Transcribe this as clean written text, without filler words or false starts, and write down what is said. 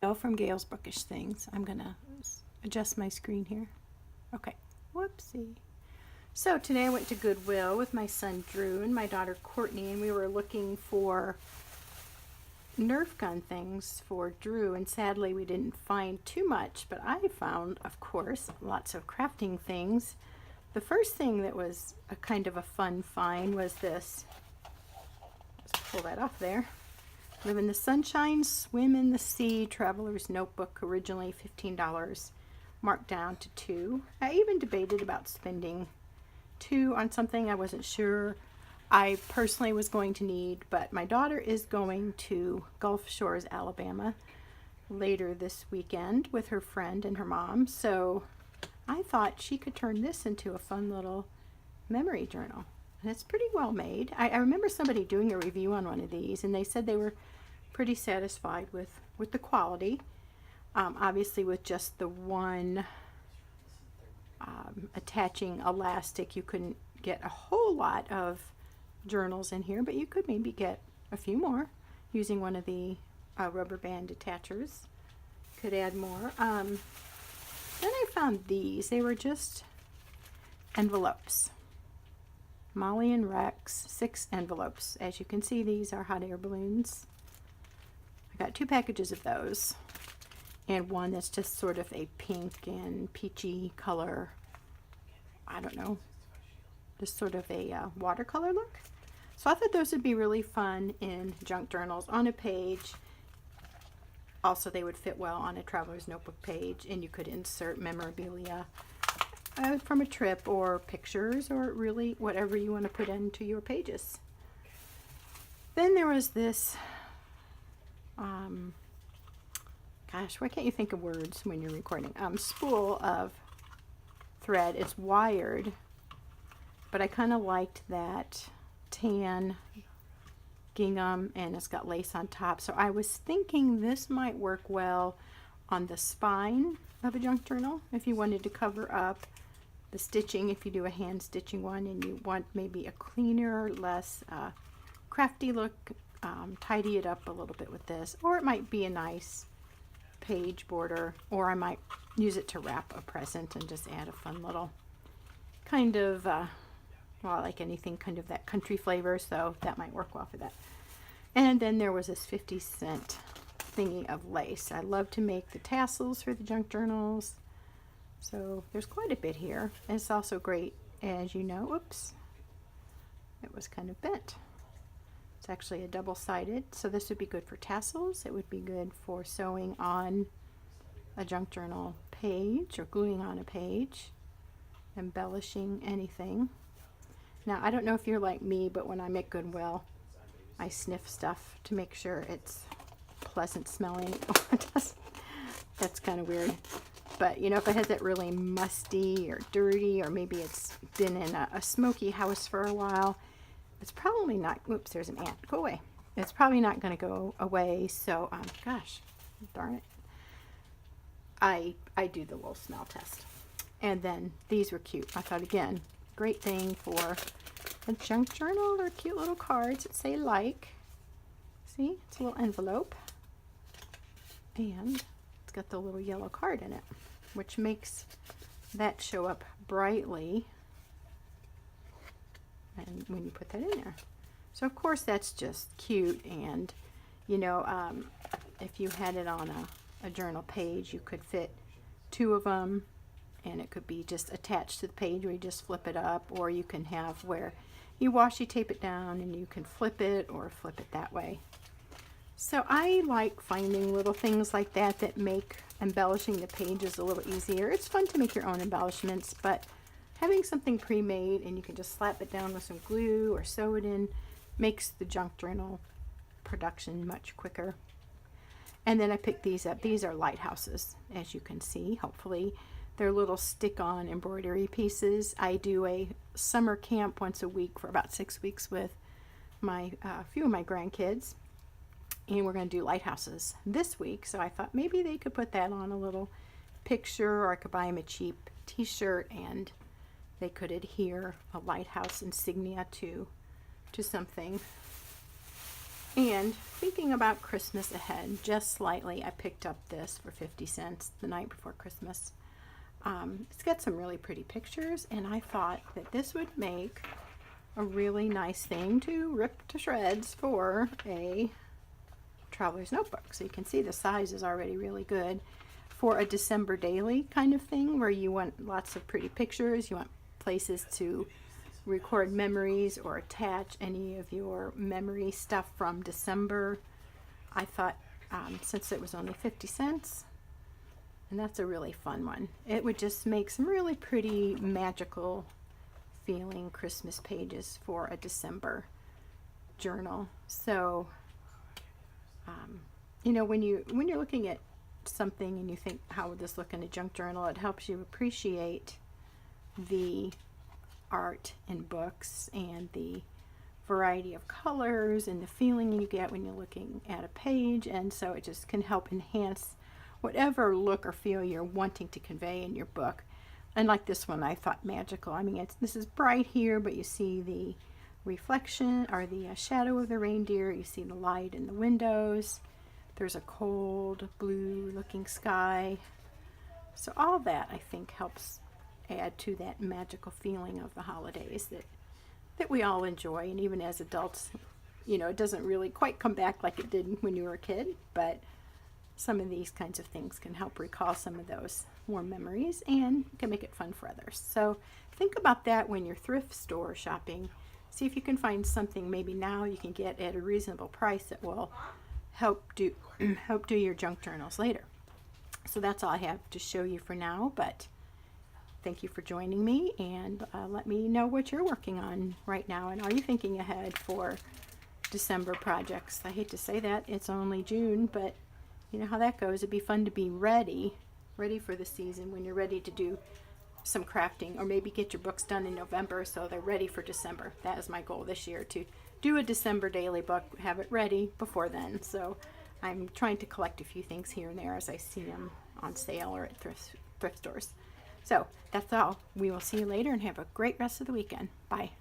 From Gail's Bookish Things. I'm gonna adjust my screen here. Okay, whoopsie. So today I went to Goodwill with my son Drew and my daughter Courtney, and we were looking for Nerf gun things for Drew, and sadly we didn't find too much, but I found, of course, lots of crafting things. The first thing that was a kind of a fun find was this. Just pull that off there. Live in the Sunshine, Swim in the Sea Traveler's Notebook, originally $15, marked down to $2. I even debated about spending $2 on something I wasn't sure I personally was going to need, but my daughter is going to Gulf Shores, Alabama later this weekend with her friend and her mom, so I thought she could turn this into a fun little memory journal. And it's pretty well made. I remember somebody doing a review on one of these, and they said they were pretty satisfied with the quality. Obviously with just the one attaching elastic, you couldn't get a whole lot of journals in here, but you could maybe get a few more using one of the rubber band attachers. Could add more. Then I found these. They were just envelopes. Molly and Rex, 6 envelopes. As you can see, these are hot air balloons. I got 2 packages of those, and one that's just sort of a pink and peachy color. I don't know, just sort of a watercolor look. So I thought those would be really fun in junk journals on a page. Also, they would fit well on a traveler's notebook page, and you could insert memorabilia from a trip or pictures or really whatever you want to put into your pages. Then there was this, gosh, why can't you think of words when you're recording? Spool of thread. It's wired, but I kind of liked that tan gingham, and it's got lace on top. So I was thinking this might work well on the spine of a junk journal if you wanted to cover up the stitching, if you do a hand stitching one and you want maybe a cleaner, less crafty look, tidy it up a little bit with this. Or it might be a nice page border, or I might use it to wrap a present and just add a fun little kind of well, like anything kind of that country flavor, so that might work well for that. And then there was this 50-cent thingy of lace. I love to make the tassels for the junk journals, so there's quite a bit here. And it's also great, as you know, oops, it was kind of bent. It's actually a double-sided, so this would be good for tassels. It would be good for sewing on a junk journal page or gluing on a page, embellishing anything. Now, I don't know if you're like me, but when I'm at Goodwill, I sniff stuff to make sure it's pleasant smelling. That's kind of weird. But, you know, if it has that really musty or dirty, or maybe it's been in a smoky house for a while, it's probably not, oops, there's an ant, go away. It's probably not going to go away, so, gosh, darn it. I do the little smell test. And then these were cute. I thought, again, great thing for a junk journal or cute little cards that say like. See, it's a little envelope, and it's got the little yellow card in it, which makes that show up brightly and when you put that in there. So of course that's just cute, and you know, if you had it on a journal page, you could fit 2 of them, and it could be just attached to the page where you just flip it up, or you can have where you washi tape it down and you can flip it or flip it that way. So I like finding little things like that that make embellishing the pages a little easier. It's fun to make your own embellishments, but having something pre-made and you can just slap it down with some glue or sew it in makes the junk journal production much quicker. And then I picked these up. These are lighthouses, as you can see, hopefully. They're little stick-on embroidery pieces. I do a summer camp once a week for about 6 weeks with my few of my grandkids, and we're going to do lighthouses this week. So I thought maybe they could put that on a little picture, or I could buy them a cheap t-shirt and they could adhere a lighthouse insignia to something. And thinking about Christmas ahead, just slightly, I picked up this for 50 cents the night before Christmas. It's got some really pretty pictures, and I thought that this would make a really nice thing to rip to shreds for a traveler's notebook. So you can see the size is already really good for a December daily kind of thing, where you want lots of pretty pictures, you want places to record memories or attach any of your memory stuff from December. I thought since it was only 50 cents, and that's a really fun one, it would just make some really pretty magical feeling Christmas pages for a December journal. So you know, when you're looking at something and you think, how would this look in a junk journal, it helps you appreciate the art in books and the variety of colors and the feeling you get when you're looking at a page, and so it just can help enhance whatever look or feel you're wanting to convey in your book. And like this one, I thought magical. I mean, this is bright here, but you see the reflection or the shadow of the reindeer, you see the light in the windows, there's a cold blue looking sky. So all that, I think, helps add to that magical feeling of the holidays that we all enjoy. And even as adults, you know, it doesn't really quite come back like it did when you were a kid, but some of these kinds of things can help recall some of those warm memories and can make it fun for others. So think about that when you're thrift store shopping. See if you can find something maybe now you can get at a reasonable price that will help do your junk journals later. So that's all I have to show you for now, but thank you for joining me, and let me know what you're working on right now, and are you thinking ahead for December projects? I hate to say that, it's only June, but you know how that goes. It'd be fun to be ready for the season when you're ready to do some crafting, or maybe get your books done in November so they're ready for December. That is my goal this year, to do a December daily book, have it ready before then. So I'm trying to collect a few things here and there as I see them on sale or at thrift stores. So that's all. We will see you later, and have a great rest of the weekend. Bye.